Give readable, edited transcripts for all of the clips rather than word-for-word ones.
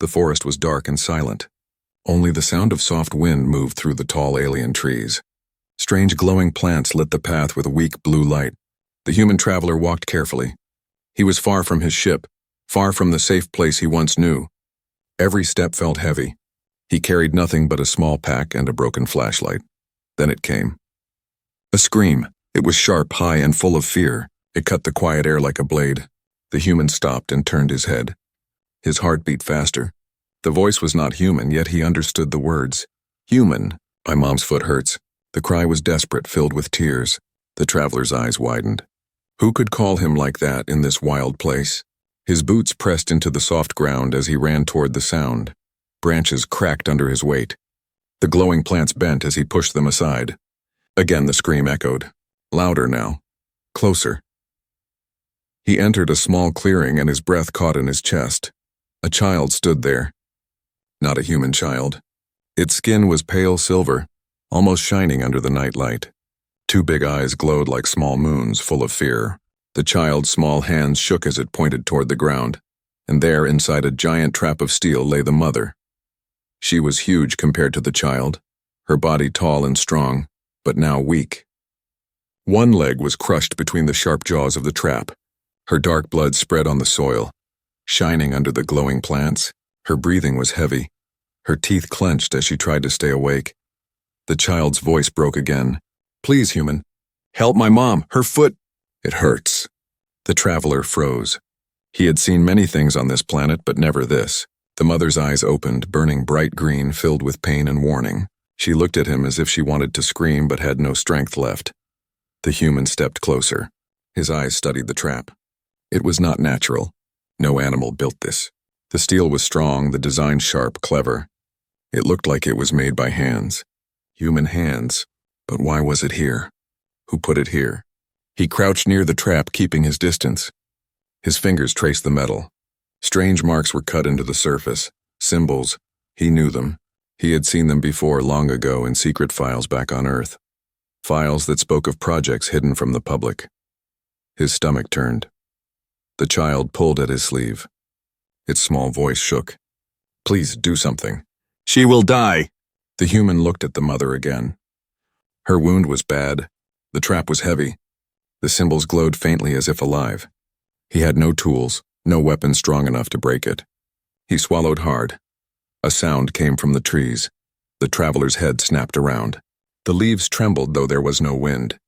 The forest was dark and silent. Only the sound of soft wind moved through the tall alien trees. Strange glowing plants lit the path with a weak blue light. The human traveler walked carefully. He was far from his ship, far from the safe place he once knew. Every step felt heavy. He carried nothing but a small pack and a broken flashlight. Then it came. A scream. It was sharp, high, and full of fear. It cut the quiet air like a blade. The human stopped and turned his head. His heart beat faster. The voice was not human, yet he understood the words. Human. My mom's foot hurts. The cry was desperate, filled with tears. The traveler's eyes widened. Who could call him like that in this wild place? His boots pressed into the soft ground as he ran toward the sound. Branches cracked under his weight. The glowing plants bent as he pushed them aside. Again the scream echoed. Louder now. Closer. He entered a small clearing and his breath caught in his chest. A child stood there. Not a human child. Its skin was pale silver, almost shining under the night light. Two big eyes glowed like small moons, full of fear. The child's small hands shook as it pointed toward the ground, and there, inside a giant trap of steel, lay the mother. She was huge compared to the child, her body tall and strong, but now weak. One leg was crushed between the sharp jaws of the trap. Her dark blood spread on the soil, shining under the glowing plants. Her breathing was heavy. Her teeth clenched as she tried to stay awake. The child's voice broke again. Please, human. Help my mom. Her foot. It hurts. The traveler froze. He had seen many things on this planet, but never this. The mother's eyes opened, burning bright green, filled with pain and warning. She looked at him as if she wanted to scream but had no strength left. The human stepped closer. His eyes studied the trap. It was not natural. No animal built this. The steel was strong, the design sharp, clever. It looked like it was made by hands. Human hands. But why was it here? Who put it here? He crouched near the trap, keeping his distance. His fingers traced the metal. Strange marks were cut into the surface. Symbols. He knew them. He had seen them before, long ago, in secret files back on Earth. Files that spoke of projects hidden from the public. His stomach turned. The child pulled at his sleeve. Its small voice shook. Please do something. She will die. The human looked at the mother again. Her wound was bad. The trap was heavy. The symbols glowed faintly as if alive. He had no tools, no weapon strong enough to break it. He swallowed hard. A sound came from the trees. The traveler's head snapped around. The leaves trembled, though there was no wind.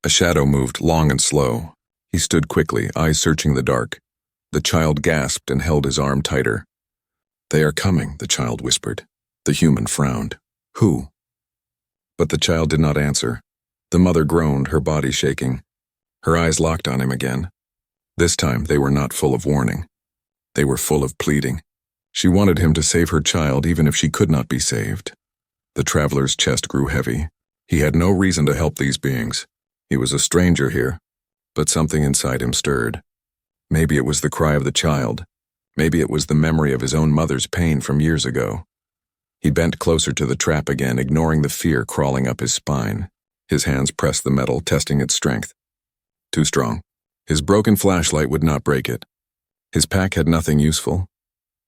A shadow moved, long and slow. He stood quickly, eyes searching the dark. The child gasped and held his arm tighter. They are coming, the child whispered. The human frowned. Who? But the child did not answer. The mother groaned, her body shaking. Her eyes locked on him again. This time they were not full of warning. They were full of pleading. She wanted him to save her child even if she could not be saved. The traveler's chest grew heavy. He had no reason to help these beings. He was a stranger here. But something inside him stirred. Maybe it was the cry of the child. Maybe it was the memory of his own mother's pain from years ago. He bent closer to the trap again, ignoring the fear crawling up his spine. His hands pressed the metal, testing its strength. Too strong. His broken flashlight would not break it. His pack had nothing useful.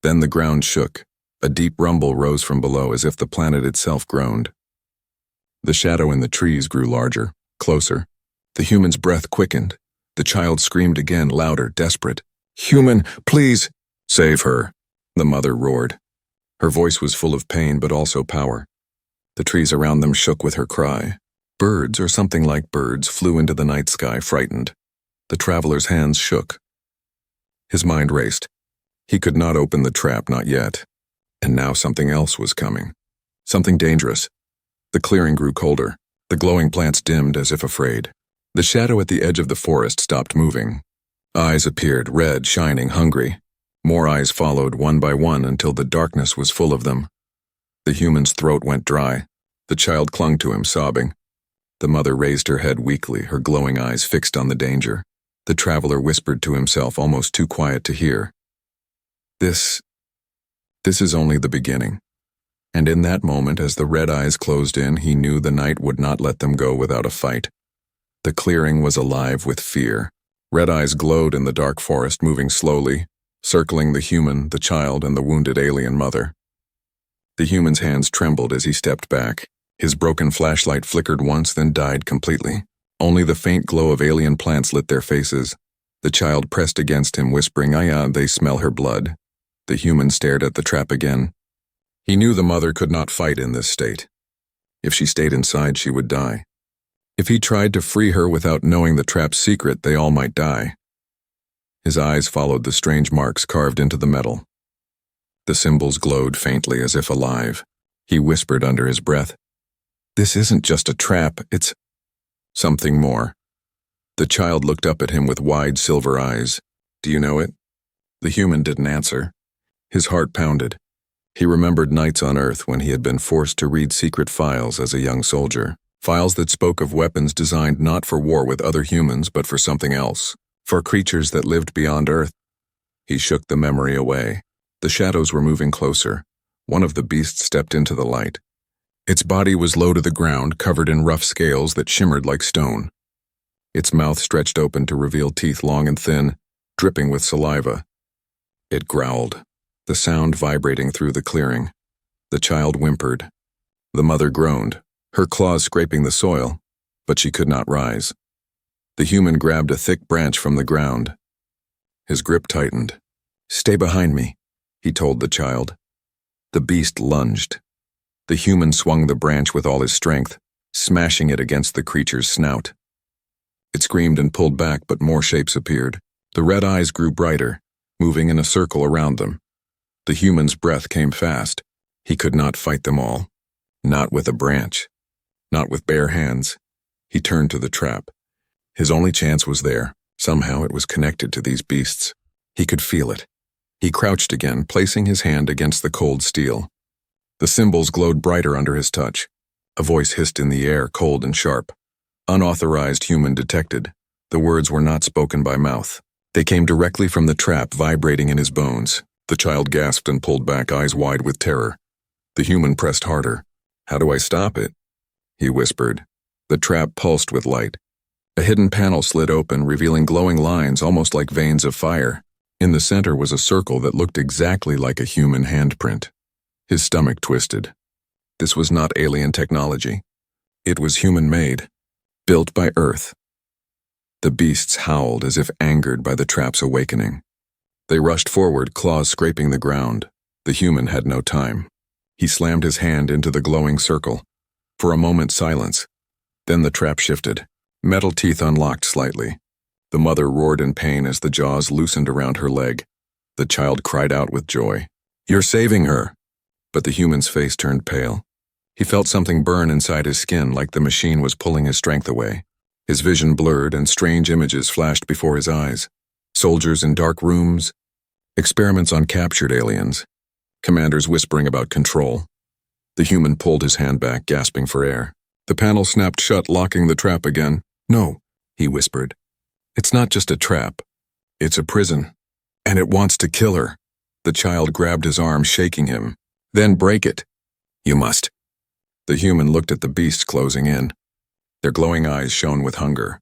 Then the ground shook. A deep rumble rose from below as if the planet itself groaned. The shadow in the trees grew larger, closer. The human's breath quickened. The child screamed again, louder, desperate. Human, please! Save her, the mother roared. Her voice was full of pain but also power. The trees around them shook with her cry. Birds, or something like birds, flew into the night sky, frightened. The traveler's hands shook. His mind raced. He could not open the trap, not yet. And now something else was coming. Something dangerous. The clearing grew colder. The glowing plants dimmed as if afraid. The shadow at the edge of the forest stopped moving. Eyes appeared, red, shining, hungry. More eyes followed, one by one, until the darkness was full of them. The human's throat went dry. The child clung to him, sobbing. The mother raised her head weakly, her glowing eyes fixed on the danger. The traveler whispered to himself, almost too quiet to hear. This is only the beginning. And in that moment, as the red eyes closed in, he knew the night would not let them go without a fight. The clearing was alive with fear. Red eyes glowed in the dark forest, moving slowly, circling the human, the child, and the wounded alien mother. The human's hands trembled as he stepped back. His broken flashlight flickered once, then died completely. Only the faint glow of alien plants lit their faces. The child pressed against him, whispering, they smell her blood." The human stared at the trap again. He knew the mother could not fight in this state. If she stayed inside, she would die. If he tried to free her without knowing the trap's secret, they all might die. His eyes followed the strange marks carved into the metal. The symbols glowed faintly as if alive. He whispered under his breath, "This isn't just a trap, it's something more." The child looked up at him with wide silver eyes. "Do you know it?" The human didn't answer. His heart pounded. He remembered nights on Earth when he had been forced to read secret files as a young soldier. Files that spoke of weapons designed not for war with other humans, but for something else. For creatures that lived beyond Earth. He shook the memory away. The shadows were moving closer. One of the beasts stepped into the light. Its body was low to the ground, covered in rough scales that shimmered like stone. Its mouth stretched open to reveal teeth long and thin, dripping with saliva. It growled, the sound vibrating through the clearing. The child whimpered. The mother groaned, her claws scraping the soil, but she could not rise. The human grabbed a thick branch from the ground. His grip tightened. "Stay behind me," he told the child. The beast lunged. The human swung the branch with all his strength, smashing it against the creature's snout. It screamed and pulled back, but more shapes appeared. The red eyes grew brighter, moving in a circle around them. The human's breath came fast. He could not fight them all. Not with a branch. Not with bare hands. He turned to the trap. His only chance was there. Somehow it was connected to these beasts. He could feel it. He crouched again, placing his hand against the cold steel. The symbols glowed brighter under his touch. A voice hissed in the air, cold and sharp. Unauthorized human detected. The words were not spoken by mouth. They came directly from the trap, vibrating in his bones. The child gasped and pulled back, eyes wide with terror. The human pressed harder. "How do I stop it?" he whispered. The trap pulsed with light. A hidden panel slid open, revealing glowing lines almost like veins of fire. In the center was a circle that looked exactly like a human handprint. His stomach twisted. This was not alien technology. It was human-made, built by Earth. The beasts howled as if angered by the trap's awakening. They rushed forward, claws scraping the ground. The human had no time. He slammed his hand into the glowing circle. For a moment, silence. Then the trap shifted. Metal teeth unlocked slightly. The mother roared in pain as the jaws loosened around her leg. The child cried out with joy. "You're saving her!" But the human's face turned pale. He felt something burn inside his skin, like the machine was pulling his strength away. His vision blurred and strange images flashed before his eyes. Soldiers in dark rooms, experiments on captured aliens, commanders whispering about control. The human pulled his hand back, gasping for air. The panel snapped shut, locking the trap again. "No," he whispered. "It's not just a trap. It's a prison. And it wants to kill her." The child grabbed his arm, shaking him. "Then break it." "You must." The human looked at the beasts closing in. Their glowing eyes shone with hunger.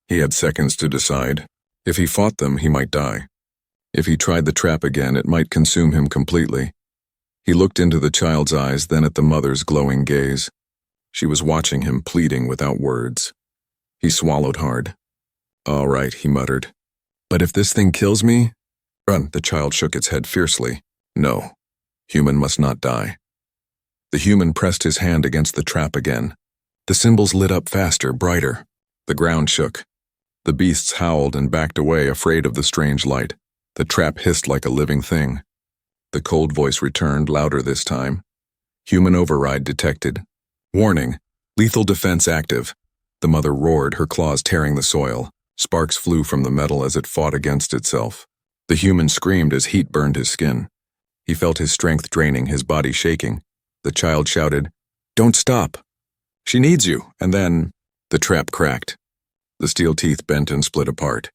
He had seconds to decide. If he fought them, he might die. If he tried the trap again, it might consume him completely. He looked into the child's eyes, then at the mother's glowing gaze. She was watching him, pleading without words. He swallowed hard. "All right," he muttered. "But if this thing kills me?" "Run." The child shook its head fiercely. "No. Human must not die." The human pressed his hand against the trap again. The symbols lit up faster, brighter. The ground shook. The beasts howled and backed away, afraid of the strange light. The trap hissed like a living thing. The cold voice returned, louder this time. "Human override detected. Warning, lethal defense active." The mother roared, her claws tearing the soil. Sparks flew from the metal as it fought against itself. The human screamed as heat burned his skin. He felt his strength draining, his body shaking. The child shouted, "Don't stop. She needs you." And then the trap cracked. The steel teeth bent and split apart.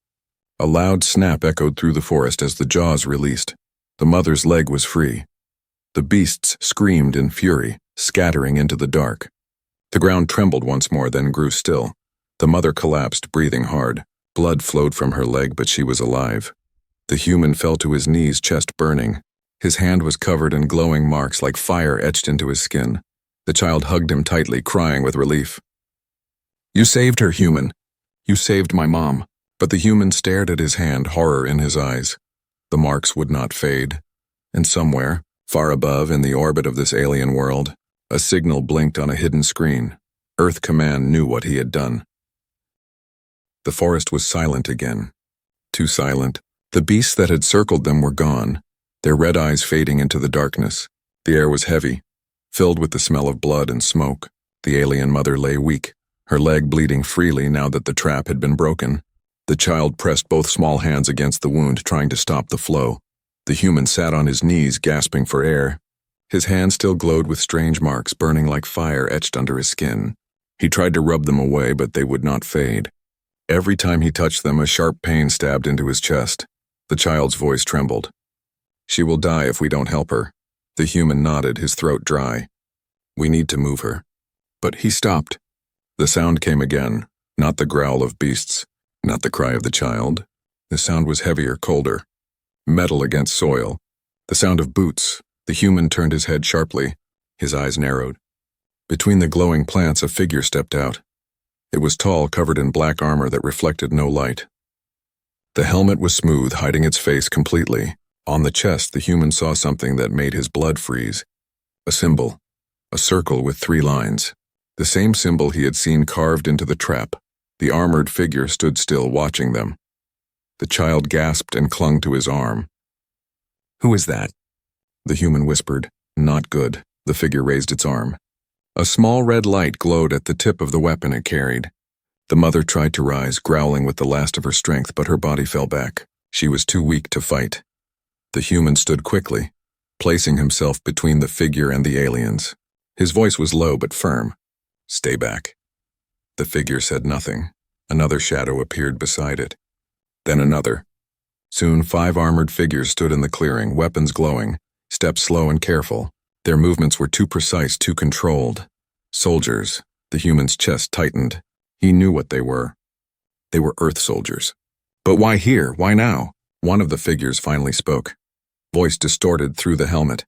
A loud snap echoed through the forest as the jaws released. The mother's leg was free. The beasts screamed in fury, scattering into the dark. The ground trembled once more, then grew still. The mother collapsed, breathing hard. Blood flowed from her leg, but she was alive. The human fell to his knees, chest burning. His hand was covered in glowing marks like fire etched into his skin. The child hugged him tightly, crying with relief. "You saved her, human. You saved my mom." But the human stared at his hand, horror in his eyes. The marks would not fade. And somewhere, far above in the orbit of this alien world, a signal blinked on a hidden screen. Earth Command knew what he had done. The forest was silent again. Too silent. The beasts that had circled them were gone, their red eyes fading into the darkness. The air was heavy, filled with the smell of blood and smoke. The alien mother lay weak, her leg bleeding freely now that the trap had been broken. The child pressed both small hands against the wound, trying to stop the flow. The human sat on his knees, gasping for air. His hands still glowed with strange marks, burning like fire etched under his skin. He tried to rub them away, but they would not fade. Every time he touched them, a sharp pain stabbed into his chest. The child's voice trembled. "She will die if we don't help her." The human nodded, his throat dry. "We need to move her." But he stopped. The sound came again, not the growl of beasts, not the cry of the child. The sound was heavier, colder. Metal against soil. The sound of boots. The human turned his head sharply. His eyes narrowed. Between the glowing plants, a figure stepped out. It was tall, covered in black armor that reflected no light. The helmet was smooth, hiding its face completely. On the chest, the human saw something that made his blood freeze. A symbol. A circle with 3 lines. The same symbol he had seen carved into the trap. The armored figure stood still, watching them. The child gasped and clung to his arm. "Who is that?" The human whispered. "Not good." The figure raised its arm. A small red light glowed at the tip of the weapon it carried. The mother tried to rise, growling with the last of her strength, but her body fell back. She was too weak to fight. The human stood quickly, placing himself between the figure and the aliens. His voice was low but firm. "Stay back." The figure said nothing. Another shadow appeared beside it. Then another. Soon 5 armored figures stood in the clearing, weapons glowing, steps slow and careful. Their movements were too precise, too controlled. Soldiers. The human's chest tightened. He knew what they were. They were Earth soldiers. But why here? Why now? One of the figures finally spoke. Voice distorted through the helmet.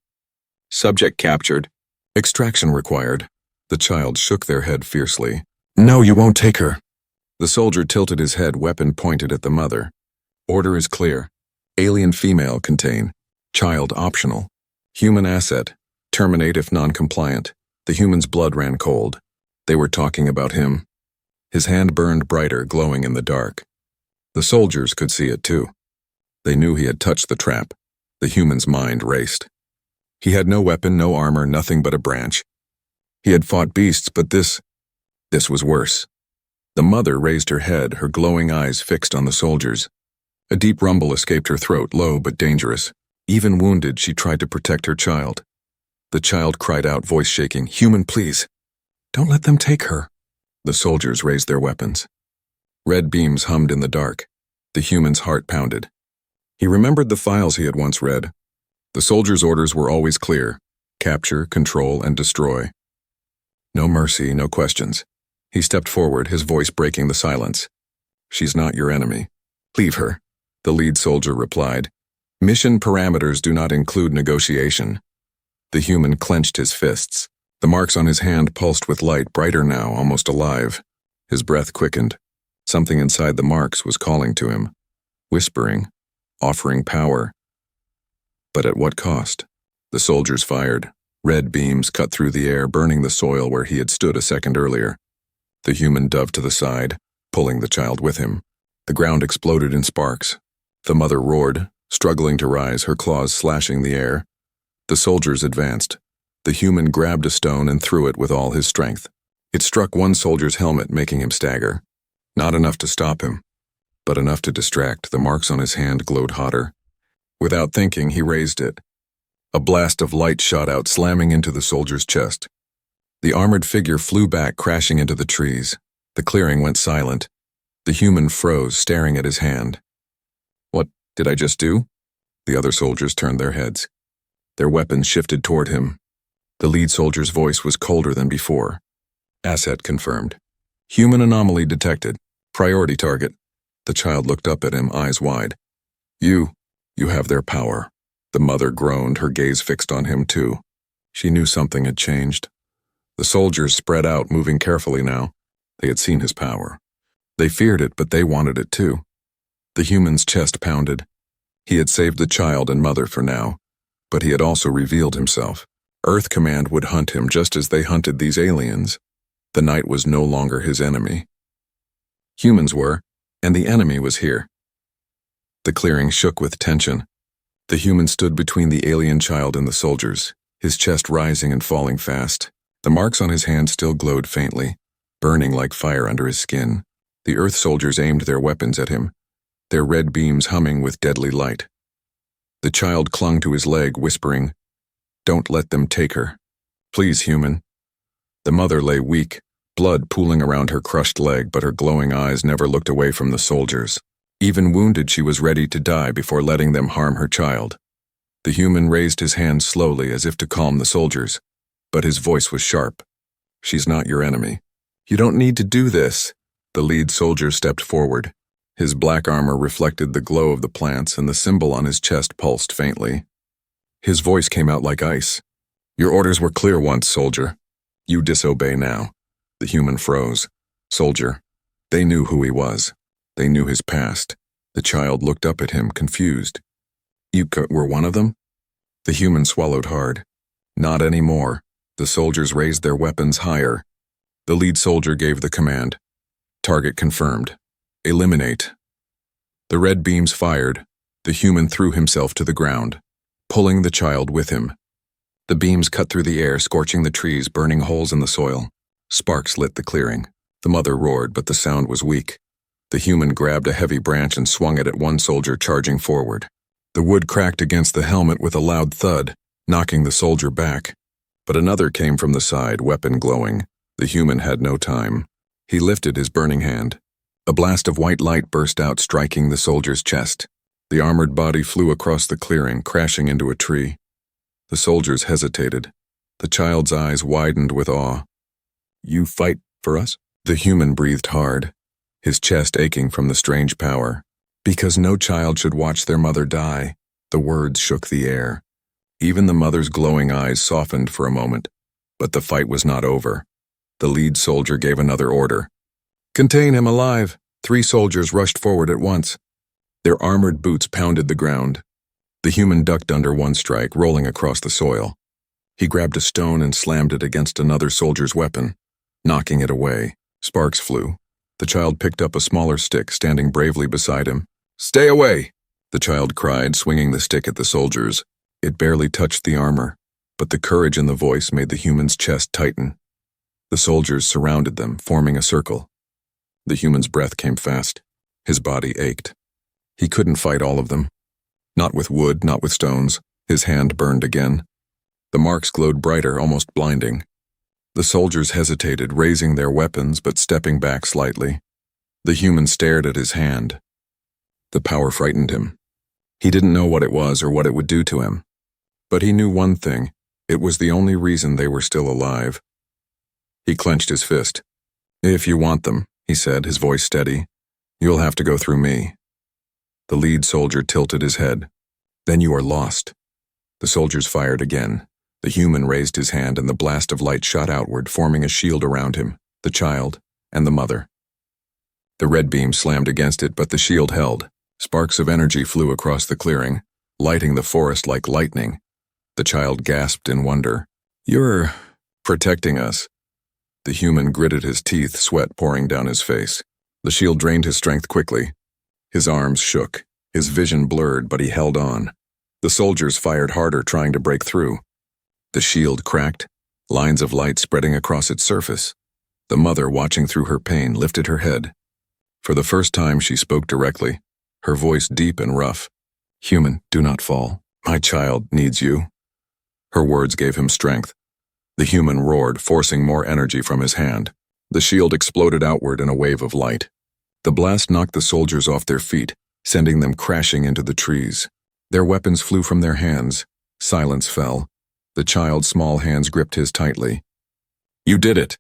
"Subject captured. Extraction required." The child shook their head fiercely. "No, you won't take her." The soldier tilted his head, weapon pointed at the mother. "Order is clear. Alien female contain. Child optional. Human asset. Terminate if non-compliant." The human's blood ran cold. They were talking about him. His hand burned brighter, glowing in the dark. The soldiers could see it too. They knew he had touched the trap. The human's mind raced. He had no weapon, no armor, nothing but a branch. He had fought beasts, but this was worse. The mother raised her head, her glowing eyes fixed on the soldiers. A deep rumble escaped her throat, low but dangerous. Even wounded, she tried to protect her child. The child cried out, voice shaking, "Human, please. Don't let them take her." The soldiers raised their weapons. Red beams hummed in the dark. The human's heart pounded. He remembered the files he had once read. The soldiers' orders were always clear: capture, control, and destroy. No mercy, no questions. He stepped forward, his voice breaking the silence. "She's not your enemy. Leave her," the lead soldier replied. "Mission parameters do not include negotiation." The human clenched his fists. The marks on his hand pulsed with light, brighter now, almost alive. His breath quickened. Something inside the marks was calling to him, whispering, offering power. But at what cost? The soldiers fired. Red beams cut through the air, burning the soil where he had stood a second earlier. The human dove to the side, pulling the child with him. The ground exploded in sparks. The mother roared, struggling to rise, her claws slashing the air. The soldiers advanced. The human grabbed a stone and threw it with all his strength. It struck one soldier's helmet, making him stagger. Not enough to stop him, but enough to distract. The marks on his hand glowed hotter. Without thinking, he raised it. A blast of light shot out, slamming into the soldier's chest. The armored figure flew back, crashing into the trees. The clearing went silent. The human froze, staring at his hand. "What did I just do?" The other soldiers turned their heads. Their weapons shifted toward him. The lead soldier's voice was colder than before. "Asset confirmed. Human anomaly detected. Priority target." The child looked up at him, eyes wide. "You, You have their power. The mother groaned, her gaze fixed on him too. She knew something had changed. The soldiers spread out, moving carefully now. They had seen his power. They feared it, but they wanted it too. The human's chest pounded. He had saved the child and mother for now, but he had also revealed himself. Earth Command would hunt him just as they hunted these aliens. The night was no longer his enemy. Humans were, and the enemy was here. The clearing shook with tension. The human stood between the alien child and the soldiers, his chest rising and falling fast. The marks on his hand still glowed faintly, burning like fire under his skin. The Earth soldiers aimed their weapons at him, their red beams humming with deadly light. The child clung to his leg, whispering, "Don't let them take her. Please, human." The mother lay weak, blood pooling around her crushed leg, but her glowing eyes never looked away from the soldiers. Even wounded, she was ready to die before letting them harm her child. The human raised his hand slowly as if to calm the soldiers, but his voice was sharp. "She's not your enemy. You don't need to do this." The lead soldier stepped forward. His black armor reflected the glow of the plants, and the symbol on his chest pulsed faintly. His voice came out like ice. "Your orders were clear once, soldier. You disobey now." The human froze. "Soldier." They knew who he was. They knew his past. The child looked up at him, confused. "You were one of them?" The human swallowed hard. "Not anymore." The soldiers raised their weapons higher. The lead soldier gave the command. Target confirmed. Eliminate. The red beams fired. The human threw himself to the ground, pulling the child with him. The beams cut through the air, scorching the trees, burning holes in the soil. Sparks lit the clearing. The mother roared, but the sound was weak. The human grabbed a heavy branch and swung it at one soldier charging forward. The wood cracked against the helmet with a loud thud, knocking the soldier back. But another came from the side, weapon glowing. The human had no time. He lifted his burning hand. A blast of white light burst out, striking the soldier's chest. The armored body flew across the clearing, crashing into a tree. The soldiers hesitated. The child's eyes widened with awe. "You fight for us?" The human breathed hard, his chest aching from the strange power. "Because no child should watch their mother die." The words shook the air. Even the mother's glowing eyes softened for a moment, but the fight was not over. The lead soldier gave another order. "Contain him alive." 3 soldiers rushed forward at once. Their armored boots pounded the ground. The human ducked under one strike, rolling across the soil. He grabbed a stone and slammed it against another soldier's weapon, knocking it away. Sparks flew. The child picked up a smaller stick, standing bravely beside him. "Stay away!" the child cried, swinging the stick at the soldiers. It barely touched the armor, but the courage in the voice made the human's chest tighten. The soldiers surrounded them, forming a circle. The human's breath came fast. His body ached. He couldn't fight all of them. Not with wood, not with stones. His hand burned again. The marks glowed brighter, almost blinding. The soldiers hesitated, raising their weapons but stepping back slightly. The human stared at his hand. The power frightened him. He didn't know what it was or what it would do to him. But he knew one thing. It was the only reason they were still alive. He clenched his fist. "If you want them," he said, his voice steady, "you'll have to go through me." The lead soldier tilted his head. "Then you are lost." The soldiers fired again. The human raised his hand and the blast of light shot outward, forming a shield around him, the child, and the mother. The red beam slammed against it, but the shield held. Sparks of energy flew across the clearing, lighting the forest like lightning. The child gasped in wonder. "You're protecting us." The human gritted his teeth, sweat pouring down his face. The shield drained his strength quickly. His arms shook, his vision blurred, but he held on. The soldiers fired harder, trying to break through. The shield cracked, lines of light spreading across its surface. The mother, watching through her pain, lifted her head. For the first time, she spoke directly, her voice deep and rough. "Human, do not fall. My child needs you." Her words gave him strength. The human roared, forcing more energy from his hand. The shield exploded outward in a wave of light. The blast knocked the soldiers off their feet, sending them crashing into the trees. Their weapons flew from their hands. Silence fell. The child's small hands gripped his tightly. "You did it!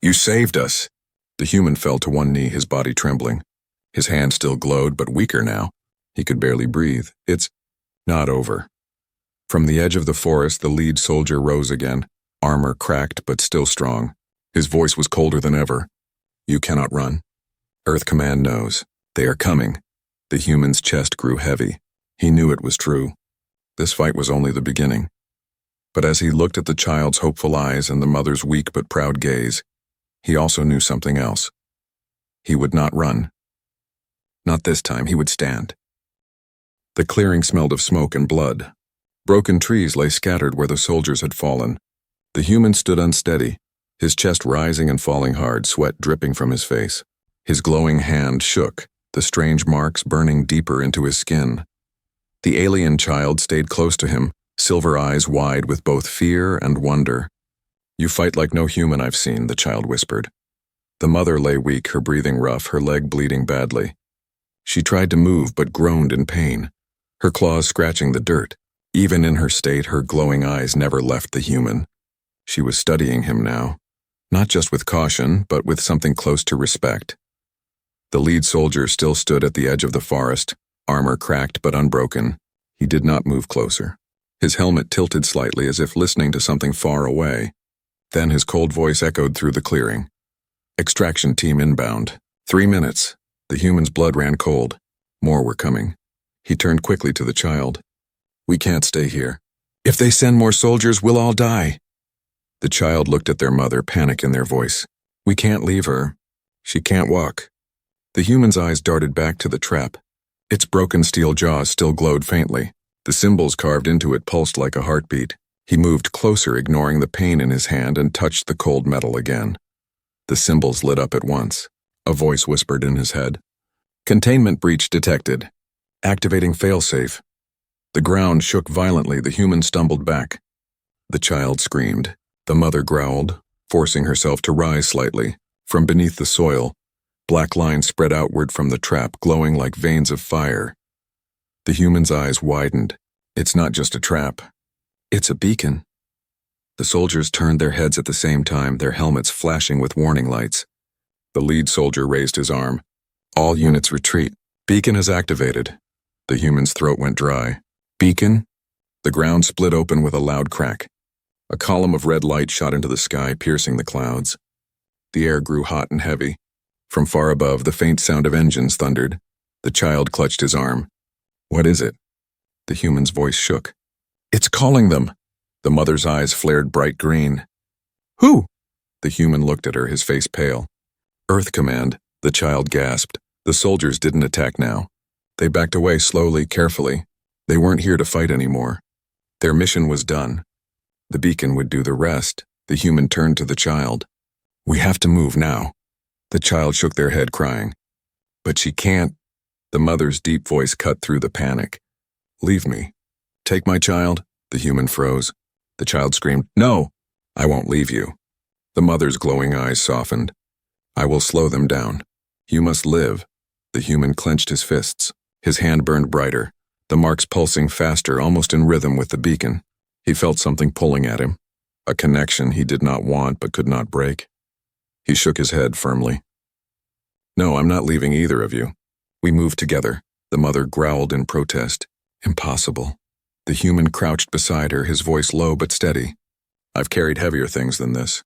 You saved us!" The human fell to one knee, his body trembling. His hand still glowed, but weaker now. He could barely breathe. Not over. From the edge of the forest, the lead soldier rose again, armor cracked but still strong. His voice was colder than ever. You cannot run. Earth Command knows. They are coming. The human's chest grew heavy. He knew it was true. This fight was only the beginning. But as he looked at the child's hopeful eyes and the mother's weak but proud gaze, he also knew something else. He would not run. Not this time, he would stand. The clearing smelled of smoke and blood. Broken trees lay scattered where the soldiers had fallen. The human stood unsteady, his chest rising and falling hard, sweat dripping from his face. His glowing hand shook, the strange marks burning deeper into his skin. The alien child stayed close to him, silver eyes wide with both fear and wonder. You fight like no human I've seen, the child whispered. The mother lay weak, her breathing rough, her leg bleeding badly. She tried to move but groaned in pain, her claws scratching the dirt. Even in her state, her glowing eyes never left the human. She was studying him now, not just with caution, but with something close to respect. The lead soldier still stood at the edge of the forest, armor cracked but unbroken. He did not move closer. His helmet tilted slightly as if listening to something far away. Then his cold voice echoed through the clearing. Extraction team inbound. 3 minutes. The human's blood ran cold. More were coming. He turned quickly to the child. We can't stay here. If they send more soldiers, we'll all die. The child looked at their mother, panic in their voice. We can't leave her. She can't walk. The human's eyes darted back to the trap. Its broken steel jaws still glowed faintly. The symbols carved into it pulsed like a heartbeat. He moved closer, ignoring the pain in his hand, and touched the cold metal again. The symbols lit up at once. A voice whispered in his head. Containment breach detected. Activating failsafe. The ground shook violently. The human stumbled back. The child screamed. The mother growled, forcing herself to rise slightly. From beneath the soil, black lines spread outward from the trap, glowing like veins of fire. The human's eyes widened. It's not just a trap. It's a beacon. The soldiers turned their heads at the same time, their helmets flashing with warning lights. The lead soldier raised his arm. All units retreat. Beacon is activated. The human's throat went dry. Beacon? The ground split open with a loud crack. A column of red light shot into the sky, piercing the clouds. The air grew hot and heavy. From far above, the faint sound of engines thundered. The child clutched his arm. What is it? The human's voice shook. It's calling them. The mother's eyes flared bright green. Who? The human looked at her, his face pale. Earth Command, the child gasped. The soldiers didn't attack now. They backed away slowly, carefully. They weren't here to fight anymore. Their mission was done. The beacon would do the rest. The human turned to the child. We have to move now. The child shook their head, crying. But she can't. The mother's deep voice cut through the panic. Leave me. Take my child. The human froze. The child screamed, No! I won't leave you. The mother's glowing eyes softened. I will slow them down. You must live. The human clenched his fists. His hand burned brighter, the marks pulsing faster, almost in rhythm with the beacon. He felt something pulling at him, a connection he did not want but could not break. He shook his head firmly. No, I'm not leaving either of you. We move together. The mother growled in protest. Impossible. The human crouched beside her, his voice low but steady. I've carried heavier things than this.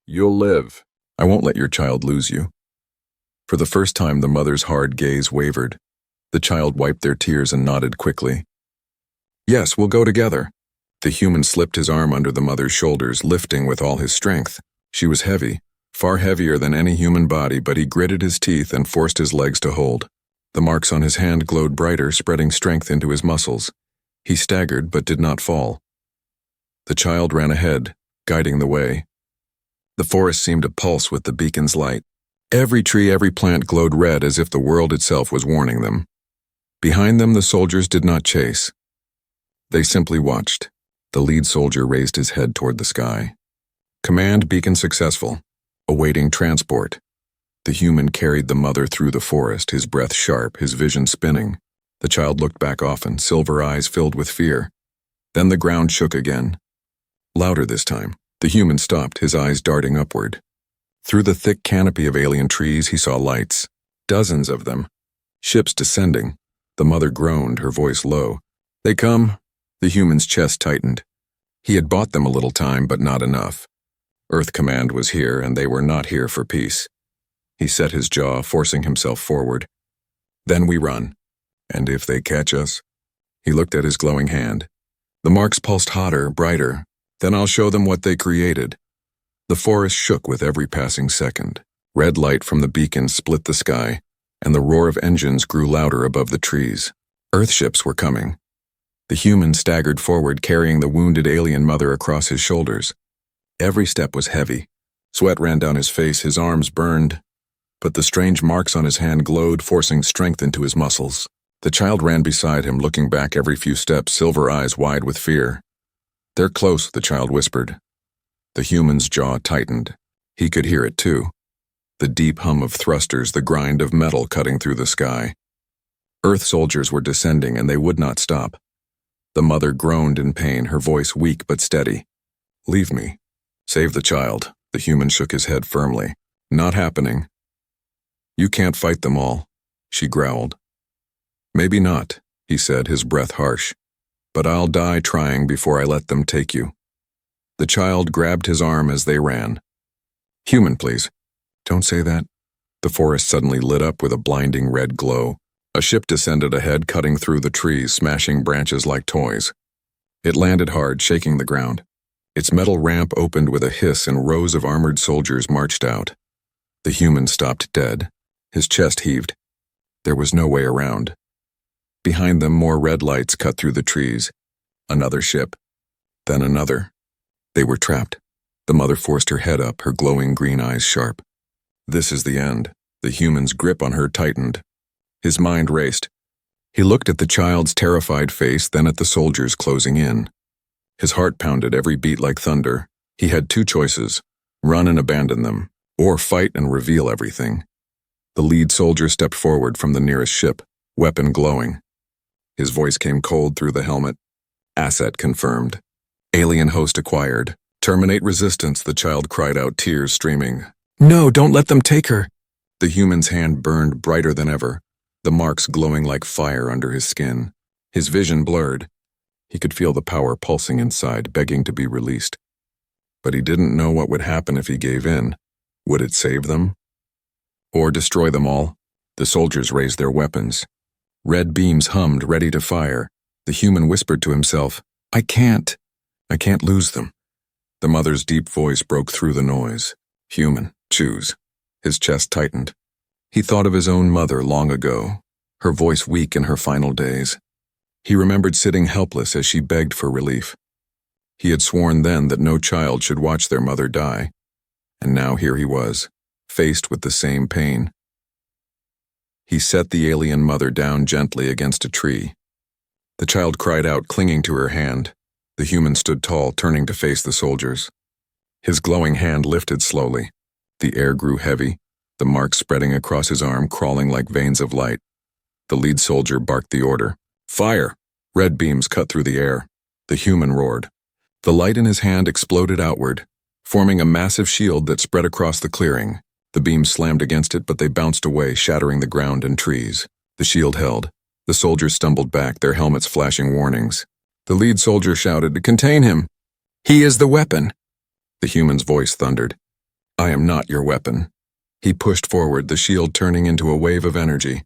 You'll live. I won't let your child lose you. For the first time, the mother's hard gaze wavered. The child wiped their tears and nodded quickly. Yes, we'll go together. The human slipped his arm under the mother's shoulders, lifting with all his strength. She was heavy, far heavier than any human body, but he gritted his teeth and forced his legs to hold. The marks on his hand glowed brighter, spreading strength into his muscles. He staggered but did not fall. The child ran ahead, guiding the way. The forest seemed to pulse with the beacon's light. Every tree, every plant glowed red as if the world itself was warning them. Behind them, the soldiers did not chase. They simply watched. The lead soldier raised his head toward the sky. Command beacon successful. Awaiting transport. The human carried the mother through the forest, his breath sharp, his vision spinning. The child looked back often, silver eyes filled with fear. Then the ground shook again. Louder this time. The human stopped, his eyes darting upward. Through the thick canopy of alien trees, he saw lights. Dozens of them. Ships descending. The mother groaned, her voice low. They come. The human's chest tightened. He had bought them a little time, but not enough. Earth Command was here, and they were not here for peace. He set his jaw, forcing himself forward. Then we run. And if they catch us? He looked at his glowing hand. The marks pulsed hotter, brighter. Then I'll show them what they created. The forest shook with every passing second. Red light from the beacon split the sky, and the roar of engines grew louder above the trees. Earthships were coming. The human staggered forward, carrying the wounded alien mother across his shoulders. Every step was heavy. Sweat ran down his face, his arms burned, but the strange marks on his hand glowed, forcing strength into his muscles. The child ran beside him, looking back every few steps, silver eyes wide with fear. "They're close," the child whispered. The human's jaw tightened. He could hear it too. The deep hum of thrusters, the grind of metal cutting through the sky. Earth soldiers were descending, and they would not stop. The mother groaned in pain, her voice weak but steady. "Leave me. Save the child." The human shook his head firmly. "Not happening." "You can't fight them all," she growled. "Maybe not," he said, his breath harsh. "But I'll die trying before I let them take you." The child grabbed his arm as they ran. "Human, please." "Don't say that." The forest suddenly lit up with a blinding red glow. A ship descended ahead, cutting through the trees, smashing branches like toys. It landed hard, shaking the ground. Its metal ramp opened with a hiss, and rows of armored soldiers marched out. The human stopped dead. His chest heaved. There was no way around. Behind them, more red lights cut through the trees. Another ship. Then another. They were trapped. The mother forced her head up, her glowing green eyes sharp. This is the end. The human's grip on her tightened. His mind raced. He looked at the child's terrified face, then at the soldiers closing in. His heart pounded, every beat like thunder. He had two choices: run and abandon them, or fight and reveal everything. The lead soldier stepped forward from the nearest ship, weapon glowing. His voice came cold through the helmet. "Asset confirmed. Alien host acquired. Terminate resistance," the child cried out, tears streaming. "No, don't let them take her." The human's hand burned brighter than ever, the marks glowing like fire under his skin. His vision blurred. He could feel the power pulsing inside, begging to be released. But he didn't know what would happen if he gave in. Would it save them? Or destroy them all? The soldiers raised their weapons. Red beams hummed, ready to fire. The human whispered to himself, I can't lose them." The mother's deep voice broke through the noise. "Human, choose." His chest tightened. He thought of his own mother long ago, her voice weak in her final days. He remembered sitting helpless as she begged for relief. He had sworn then that no child should watch their mother die. And now here he was, faced with the same pain. He set the alien mother down gently against a tree. The child cried out, clinging to her hand. The human stood tall, turning to face the soldiers. His glowing hand lifted slowly. The air grew heavy, the marks spreading across his arm, crawling like veins of light. The lead soldier barked the order. "Fire!" Red beams cut through the air. The human roared. The light in his hand exploded outward, forming a massive shield that spread across the clearing. The beams slammed against it, but they bounced away, shattering the ground and trees. The shield held. The soldiers stumbled back, their helmets flashing warnings. The lead soldier shouted, "Contain him! He is the weapon!" The human's voice thundered. "I am not your weapon." He pushed forward, the shield turning into a wave of energy.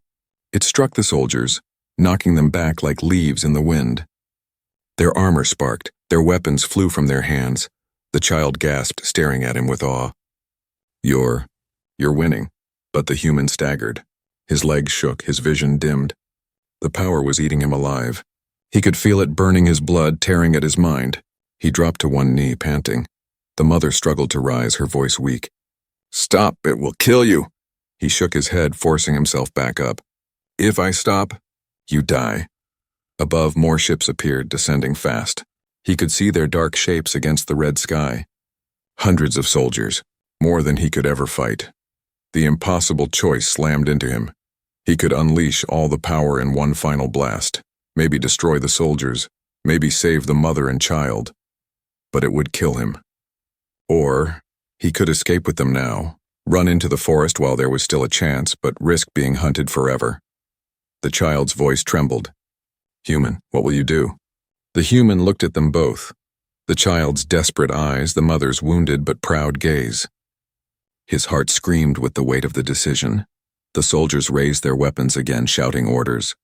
It struck the soldiers, knocking them back like leaves in the wind. Their armor sparked, their weapons flew from their hands. The child gasped, staring at him with awe. You're winning." But the human staggered. His legs shook, his vision dimmed. The power was eating him alive. He could feel it burning his blood, tearing at his mind. He dropped to one knee, panting. The mother struggled to rise, her voice weak. "Stop, it will kill you." He shook his head, forcing himself back up. "If I stop, you die." Above, more ships appeared, descending fast. He could see their dark shapes against the red sky. Hundreds of soldiers, more than he could ever fight. The impossible choice slammed into him. He could unleash all the power in one final blast, maybe destroy the soldiers, maybe save the mother and child. But it would kill him. Or he could escape with them now, run into the forest while there was still a chance, but risk being hunted forever. The child's voice trembled. Human, what will you do? The human looked at them both. The child's desperate eyes, the mother's wounded but proud gaze. His heart screamed with the weight of the decision. The soldiers raised their weapons again, shouting orders.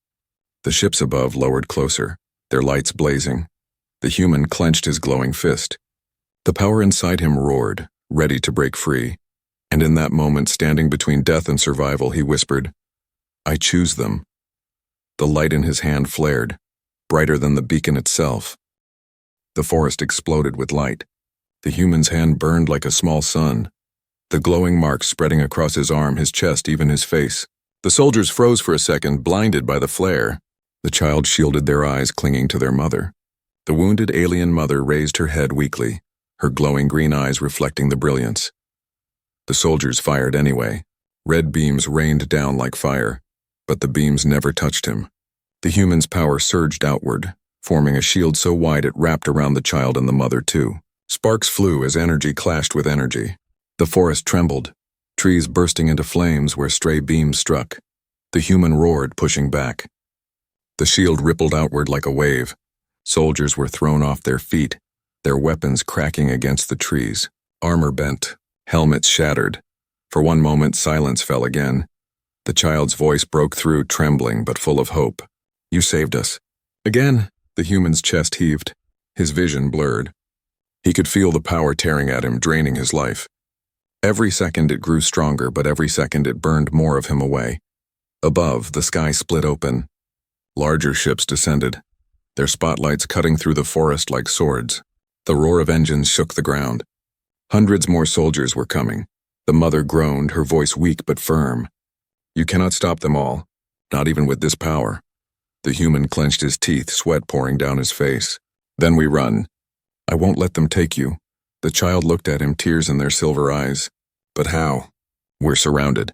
The ships above lowered closer, their lights blazing. The human clenched his glowing fist. The power inside him roared, ready to break free. And in that moment, standing between death and survival, he whispered, "I choose them." The light in his hand flared, brighter than the beacon itself. The forest exploded with light. The human's hand burned like a small sun, the glowing marks spreading across his arm, his chest, even his face. The soldiers froze for a second, blinded by the flare. The child shielded their eyes, clinging to their mother. The wounded alien mother raised her head weakly, her glowing green eyes reflecting the brilliance. The soldiers fired anyway. Red beams rained down like fire, but the beams never touched him. The human's power surged outward, forming a shield so wide it wrapped around the child and the mother too. Sparks flew as energy clashed with energy. The forest trembled, trees bursting into flames where stray beams struck. The human roared, pushing back. The shield rippled outward like a wave. Soldiers were thrown off their feet, their weapons cracking against the trees. Armor bent, helmets shattered. For one moment, silence fell again. The child's voice broke through, trembling but full of hope. "You saved us." Again, the human's chest heaved, his vision blurred. He could feel the power tearing at him, draining his life. Every second it grew stronger, but every second it burned more of him away. Above, the sky split open. Larger ships descended, their spotlights cutting through the forest like swords. The roar of engines shook the ground. Hundreds more soldiers were coming. The mother groaned, her voice weak but firm. "You cannot stop them all, not even with this power." The human clenched his teeth, sweat pouring down his face. "Then we run. I won't let them take you." The child looked at him, tears in their silver eyes. "But how? We're surrounded."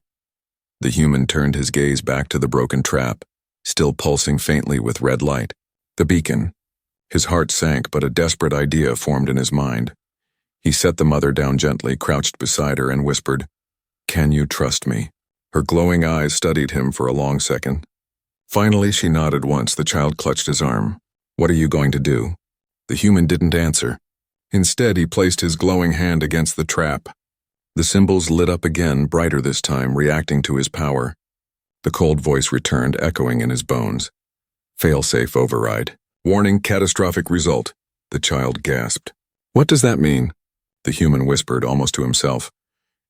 The human turned his gaze back to the broken trap, still pulsing faintly with red light. The beacon. His heart sank, but a desperate idea formed in his mind. He set the mother down gently, crouched beside her, and whispered, "Can you trust me?" Her glowing eyes studied him for a long second. Finally, she nodded once. The child clutched his arm. "What are you going to do?" The human didn't answer. Instead, he placed his glowing hand against the trap. The symbols lit up again, brighter this time, reacting to his power. The cold voice returned, echoing in his bones. "Fail-safe override. Warning, catastrophic result." The child gasped. "What does that mean?" The human whispered, almost to himself.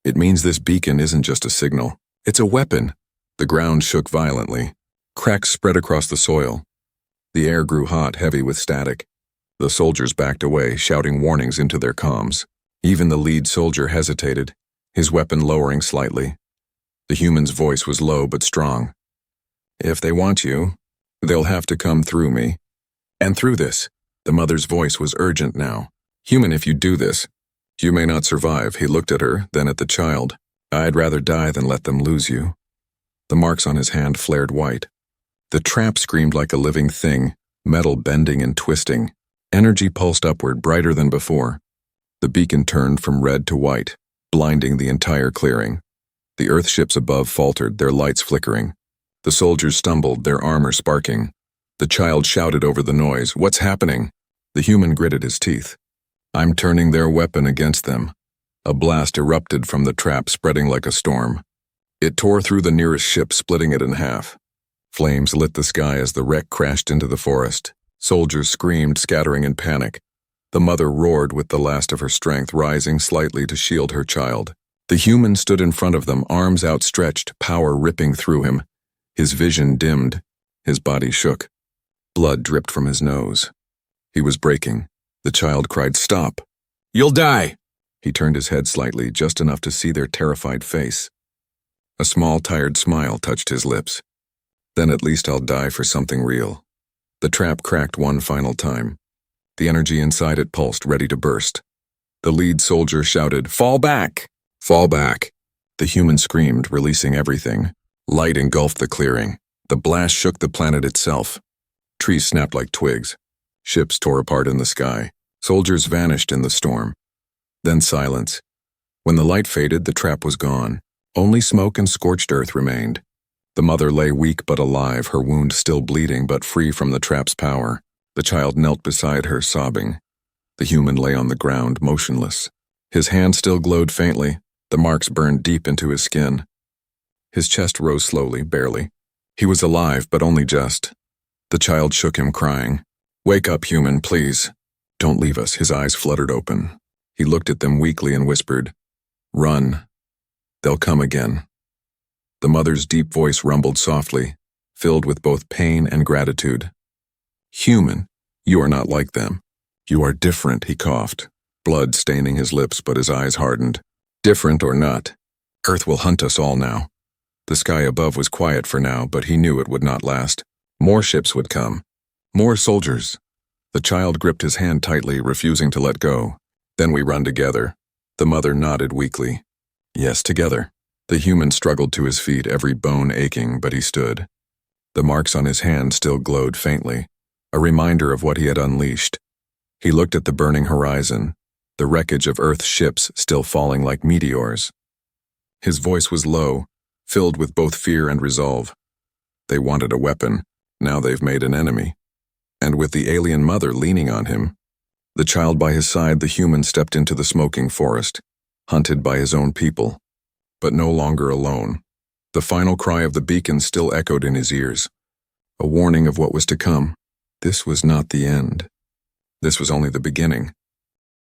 "It means this beacon isn't just a signal. It's a weapon." The ground shook violently. Cracks spread across the soil. The air grew hot, heavy with static. The soldiers backed away, shouting warnings into their comms. Even the lead soldier hesitated, his weapon lowering slightly. The human's voice was low but strong. "If they want you, they'll have to come through me. And through this." The mother's voice was urgent now. "Human, if you do this, you may not survive." He looked at her, then at the child. "I'd rather die than let them lose you." The marks on his hand flared white. The trap screamed like a living thing, metal bending and twisting. Energy pulsed upward, brighter than before. The beacon turned from red to white, blinding the entire clearing. The earthships above faltered, their lights flickering. The soldiers stumbled, their armor sparking. The child shouted over the noise, "What's happening?" The human gritted his teeth. "I'm turning their weapon against them." A blast erupted from the trap, spreading like a storm. It tore through the nearest ship, splitting it in half. Flames lit the sky as the wreck crashed into the forest. Soldiers screamed, scattering in panic. The mother roared with the last of her strength, rising slightly to shield her child. The human stood in front of them, arms outstretched, power ripping through him. His vision dimmed. His body shook. Blood dripped from his nose. He was breaking. The child cried, "Stop! You'll die!" He turned his head slightly, just enough to see their terrified face. A small, tired smile touched his lips. "Then at least I'll die for something real." The trap cracked one final time. The energy inside it pulsed, ready to burst. The lead soldier shouted, "Fall back! Fall back!" The human screamed, releasing everything. Light engulfed the clearing. The blast shook the planet itself. Trees snapped like twigs. Ships tore apart in the sky. Soldiers vanished in the storm. Then silence. When the light faded, the trap was gone. Only smoke and scorched earth remained. The mother lay weak but alive, her wound still bleeding but free from the trap's power. The child knelt beside her, sobbing. The human lay on the ground, motionless. His hand still glowed faintly, the marks burned deep into his skin. His chest rose slowly, barely. He was alive, but only just. The child shook him, crying, "Wake up, human, please. Don't leave us." His eyes fluttered open. He looked at them weakly and whispered, "Run. They'll come again." The mother's deep voice rumbled softly, filled with both pain and gratitude. "Human, you are not like them. You are different," he coughed, blood staining his lips, but his eyes hardened. "Different or not, Earth will hunt us all now." The sky above was quiet for now, but he knew it would not last. More ships would come. More soldiers. The child gripped his hand tightly, refusing to let go. "Then we run together." The mother nodded weakly. "Yes, together." The human struggled to his feet, every bone aching, but he stood. The marks on his hand still glowed faintly, a reminder of what he had unleashed. He looked at the burning horizon, the wreckage of Earth's ships still falling like meteors. His voice was low, filled with both fear and resolve. They wanted a weapon, now they've made an enemy. And with the alien mother leaning on him, the child by his side, the human stepped into the smoking forest, hunted by his own people, but no longer alone. The final cry of the beacon still echoed in his ears, a warning of what was to come. This was not the end. This was only the beginning.